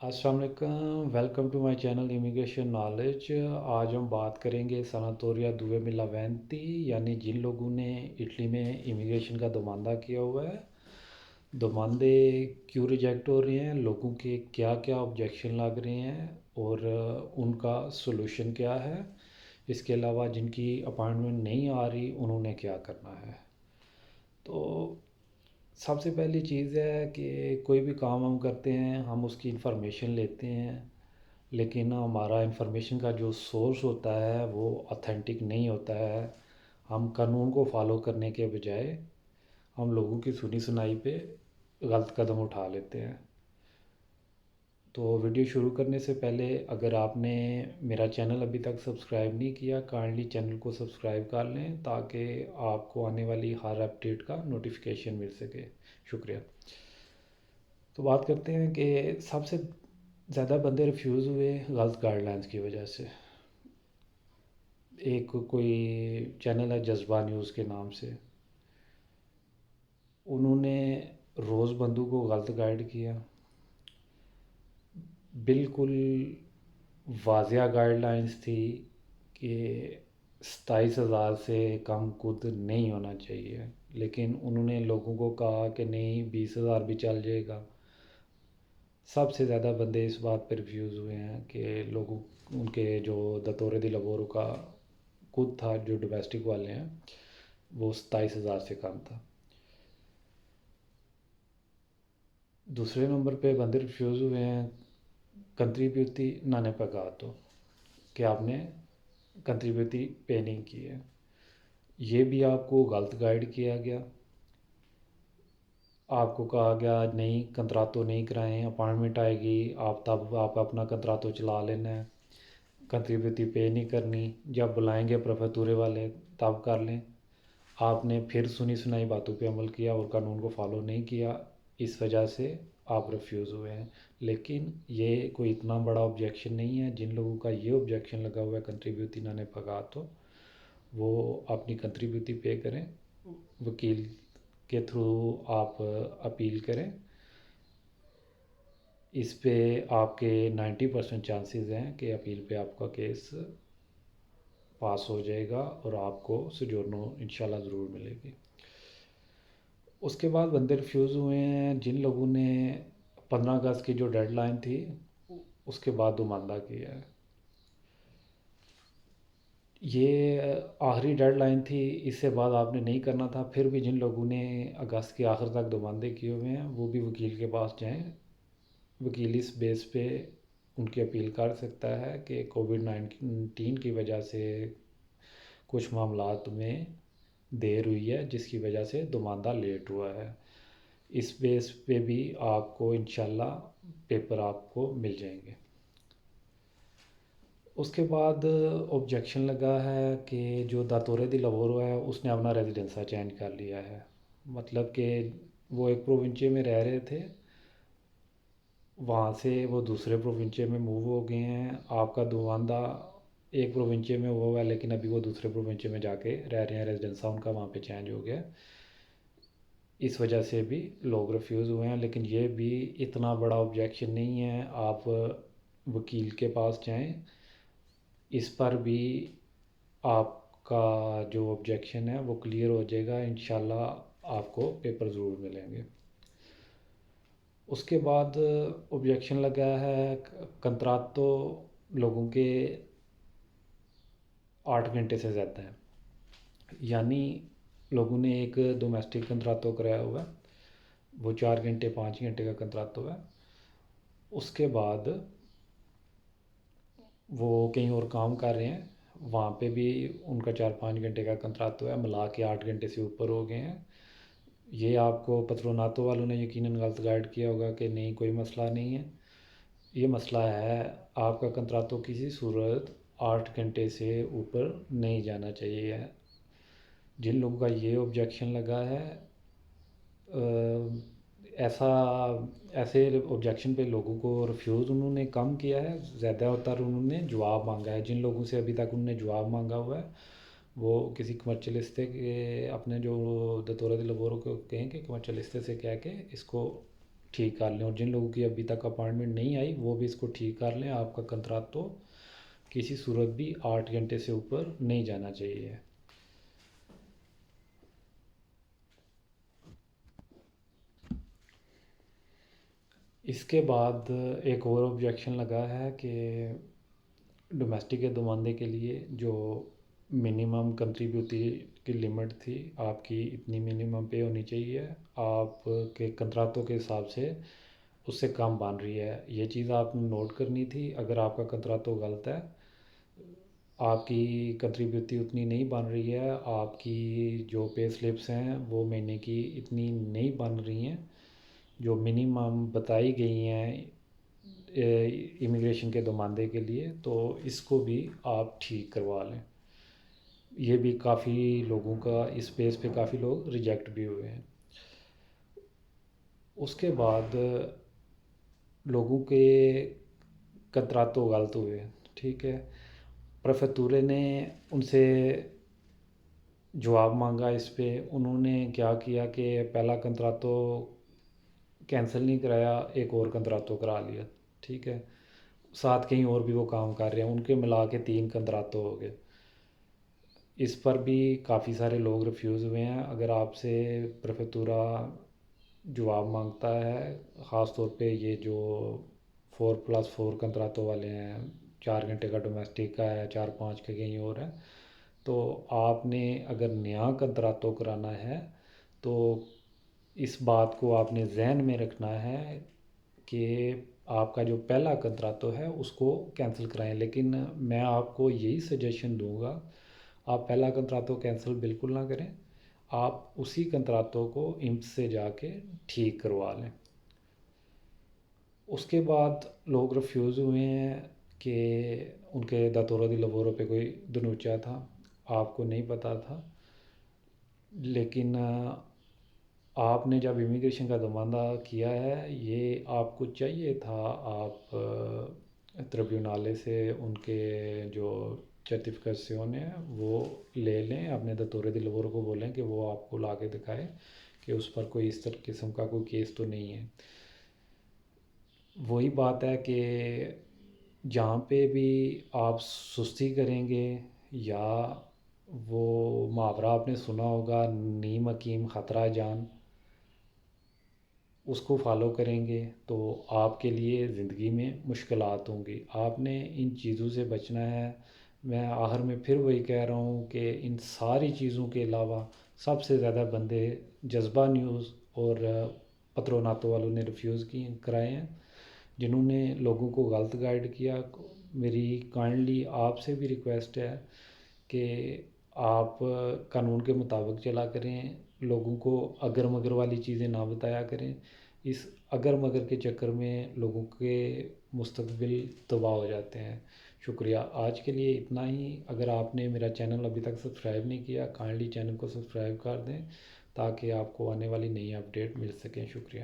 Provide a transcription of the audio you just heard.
अस्सलाम वालेकुम, welcome to my channel immigration knowledge. आज हम बात करेंगे सनातोरिया दुवेमिलावेंती, यानी जिन लोगों ने इटली में इमिग्रेशन का दोमांदा किया हुआ है। दोमांदे क्यों रिजेक्ट हो रहे हैं, लोगों के क्या क्या ऑब्जेक्शन लग रहे हैं और उनका सॉल्यूशन क्या है। इसके अलावा जिनकी अपॉइंटमेंट नहीं आ रही उन्होंने क्या करना है। तो सबसे पहली चीज़ है कि कोई भी काम हम करते हैं, हम उसकी इन्फॉर्मेशन लेते हैं, लेकिन हमारा इन्फॉर्मेशन का जो सोर्स होता है वो ऑथेंटिक नहीं होता है। हम कानून को फॉलो करने के बजाय हम लोगों की सुनी सुनाई पे गलत कदम उठा लेते हैं। तो वीडियो शुरू करने से पहले अगर आपने मेरा चैनल अभी तक सब्सक्राइब नहीं किया, काइंडली चैनल को सब्सक्राइब कर लें ताकि आपको आने वाली हर अपडेट का नोटिफिकेशन मिल सके। शुक्रिया। तो बात करते हैं कि सबसे ज़्यादा बंदे रिफ्यूज़ हुए गलत गाइडलाइंस की वजह से। एक कोई चैनल है जज्बा न्यूज़ के नाम से, उन्होंने रोज़ बंधु को गलत गाइड किया। बिल्कुल वाज़िया गाइडलाइंस थी कि 27,000 से कम खुद नहीं होना चाहिए, लेकिन उन्होंने लोगों को कहा कि नहीं 20,000 भी चल जाएगा। सबसे ज़्यादा बंदे इस बात पर रिफ्यूज़ हुए हैं कि लोगों उनके जो दतोरे दी लबोरो का खुद था, जो डोमेस्टिक वाले हैं, वो 27,000 से कम था। दूसरे नंबर पे बंदे रिफ्यूज़ हुए हैं कंट्रीब्यूटी नाने पगातो, कि आपने कंट्रीब्यूटी पे नहीं की है। ये भी आपको गलत गाइड किया गया। आपको कहा गया नहीं कंत्रातो नहीं कराएं, अपॉइंटमेंट आएगी आप तब आप अपना कंत्रातो चला लेना है, कंट्रीब्यूटी पे नहीं करनी, जब बुलाएंगे प्रोफेतूरे वाले तब कर लें। आपने फिर सुनी सुनाई बातों पे अमल किया और कानून को फॉलो नहीं किया, इस वजह से आप रिफ्यूज़ हुए हैं। लेकिन ये कोई इतना बड़ा ऑब्जेक्शन नहीं है। जिन लोगों का ये ऑब्जेक्शन लगा हुआ है कंट्रीब्यूटी नाने पगा, तो वो अपनी कंट्रीब्यूटी पे करें, वकील के थ्रू आप अपील करें। इस पे आपके 90% चांसेस हैं कि अपील पे आपका केस पास हो जाएगा और आपको सोजोर्नो इंशाल्लाह ज़रूर मिलेगी। उसके बाद बंदे रिफ्यूज़ हुए हैं जिन लोगों ने 15 अगस्त की जो डेडलाइन थी उसके बाद दोमांदा किया है। ये आखिरी डेडलाइन थी, इससे बाद आपने नहीं करना था। फिर भी जिन लोगों ने अगस्त के आखिर तक दोमांदे किए हुए हैं वो भी वकील के पास जाएं। वकील इस बेस पे उनकी अपील कर सकता है कि कोविड-19 की वजह से कुछ मामलात में देर हुई है जिसकी वजह से दोमांदा लेट हुआ है। इस बेस पे भी आपको इंशाल्लाह पेपर आपको मिल जाएंगे। उसके बाद ऑब्जेक्शन लगा है कि जो दातोरे दी लवोरो है उसने अपना रेजिडेंसा चेंज कर लिया है। मतलब कि वो एक प्रोविंचे में रह रहे थे, वहाँ से वो दूसरे प्रोविंचे में मूव हो गए हैं। आपका दोमांदा एक प्रोविंचे में हुआ है लेकिन अभी वो दूसरे प्रोविंचे में जाके रह रहे हैं, रेजिडेंसा उनका वहाँ पे चेंज हो गया। इस वजह से भी लोग रिफ्यूज़ हुए हैं, लेकिन ये भी इतना बड़ा ऑब्जेक्शन नहीं है। आप वकील के पास जाएं, इस पर भी आपका जो ऑब्जेक्शन है वो क्लियर हो जाएगा इंशाल्लाह, आपको पेपर ज़रूर मिलेंगे। उसके बाद ऑब्जेक्शन लगा है कंत्रातो लोगों के 8 घंटे से ज़्यादा है, यानी लोगों ने एक डोमेस्टिक कंत्रातो कराया हुआ है, वो 4 घंटे 5 घंटे का कंत्रातो है। उसके बाद वो कहीं और काम कर रहे हैं, वहाँ पे भी उनका 4-5 घंटे का कंत्रातो है, मिला के 8 घंटे से ऊपर हो गए हैं। ये आपको पत्रोनातो वालों ने यकीनन गलत गाइड किया होगा कि नहीं कोई मसला नहीं है। ये मसला है, आपका कंत्रातो किसी सूरत 8 घंटे से ऊपर नहीं जाना चाहिए। जिन लोगों का ये ऑब्जेक्शन लगा है, ऐसा ऐसे ऑब्जेक्शन पे लोगों को रिफ्यूज़ उन्होंने कम किया है, ज़्यादातर उन्होंने जवाब मांगा है। जिन लोगों से अभी तक उन्होंने जवाब मांगा हुआ है वो किसी कमर्शलिस्ते के अपने जो दतोरा दिल लबोरो को कहें कि कमर्शलिस्ते से कह के इसको ٹھیک کر لیں، اور جن لوگوں کی ابھی تک اپائنٹمنٹ نہیں آئی وہ بھی اس کو ٹھیک کر لیں۔ آپ کا کنترات تو کسی صورت بھی 8 گھنٹے سے اوپر نہیں جانا چاہیے۔ اس کے بعد ایک اور آبجیکشن لگا ہے کہ ڈومیسٹک کے دماندے کے لیے جو منیمم کنٹریبیوٹی کی لمٹ تھی، آپ کی اتنی منیمم پے ہونی چاہیے، آپ کے کنتراتوں کے حساب سے اس سے کم بن رہی ہے۔ یہ چیز آپ نے نوٹ کرنی تھی۔ اگر آپ کا کنتراتو غلط ہے، آپ کی کنٹریبیوٹی اتنی نہیں بن رہی ہے، آپ کی جو پے سلپس ہیں وہ مہینے کی اتنی نہیں بن رہی ہیں جو منیمم بتائی گئی ہیں امیگریشن کے دماندے کے لیے، تو اس کو بھی آپ ٹھیک کروا لیں۔ یہ بھی کافی لوگوں کا اس بیس پہ کافی لوگ ریجیکٹ بھی ہوئے ہیں۔ اس کے بعد لوگوں کے کنتراتو غلط ہوئے، ٹھیک ہے، پریفیکٹورے نے ان سے جواب مانگا اس پہ۔ انہوں نے کیا کیا کہ پہلا کنتراتو کینسل نہیں کرایا، ایک اور کنتراتو کرا لیا، ٹھیک ہے، ساتھ کہیں اور بھی وہ کام کر رہے ہیں، ان کے ملا کے 3 کنتراتو ہو گئے۔ اس پر بھی کافی سارے لوگ ریفیوز ہوئے ہیں۔ اگر آپ سے پریفیکٹورا جواب مانگتا ہے، خاص طور پہ یہ جو 4+4 کنتراتوں والے ہیں، 4 گھنٹے کا ڈومیسٹک کا ہے، 4-5 کا کہیں اور ہے، تو آپ نے اگر نیا کنتراتو کرانا ہے تو اس بات کو آپ نے ذہن میں رکھنا ہے کہ آپ کا جو پہلا کنتراتو ہے اس کو کینسل کرائیں۔ لیکن میں آپ کو یہی سجیشن دوں گا، آپ پہلا کنتراتو کینسل بالکل نہ کریں، آپ اسی کنتراتو کو امپ سے جا کے ٹھیک کروا لیں۔ اس کے بعد لوگ ریفیوز ہوئے ہیں کہ ان کے داتورا دی لبورو پہ کوئی دنوچا تھا، آپ کو نہیں پتہ تھا، لیکن آپ نے جب امیگریشن کا دماندہ کیا ہے، یہ آپ کو چاہیے تھا آپ ٹریبیونالے سے ان کے جو سرٹیفکیشن ہے وہ لے لیں، اپنے داتورے دی لبورو کو بولیں کہ وہ آپ کو لا کے دکھائے کہ اس پر کوئی اس طرح قسم کا کوئی کیس تو نہیں ہے۔ وہی بات ہے کہ جہاں پہ بھی آپ سستی کریں گے، یا وہ محاورہ آپ نے سنا ہوگا نیم حکیم خطرہ جان، اس کو فالو کریں گے تو آپ کے لیے زندگی میں مشکلات ہوں گی۔ آپ نے ان چیزوں سے بچنا ہے۔ میں آخر میں پھر وہی کہہ رہا ہوں کہ ان ساری چیزوں کے علاوہ سب سے زیادہ بندے جذبہ نیوز اور پتروناتو والوں نے ریفیوز کرائے ہیں، جنہوں نے لوگوں کو غلط گائیڈ کیا۔ میری کائنڈلی آپ سے بھی ریکویسٹ ہے کہ آپ قانون کے مطابق چلا کریں، لوگوں کو اگر مگر والی چیزیں نہ بتایا کریں۔ اس اگر مگر کے چکر میں لوگوں کے مستقبل تباہ ہو جاتے ہیں۔ شکریہ، آج کے لیے اتنا ہی۔ اگر آپ نے میرا چینل ابھی تک سبسکرائب نہیں کیا، کائنڈلی چینل کو سبسکرائب کر دیں تاکہ آپ کو آنے والی نئی اپڈیٹ مل سکیں۔ شکریہ۔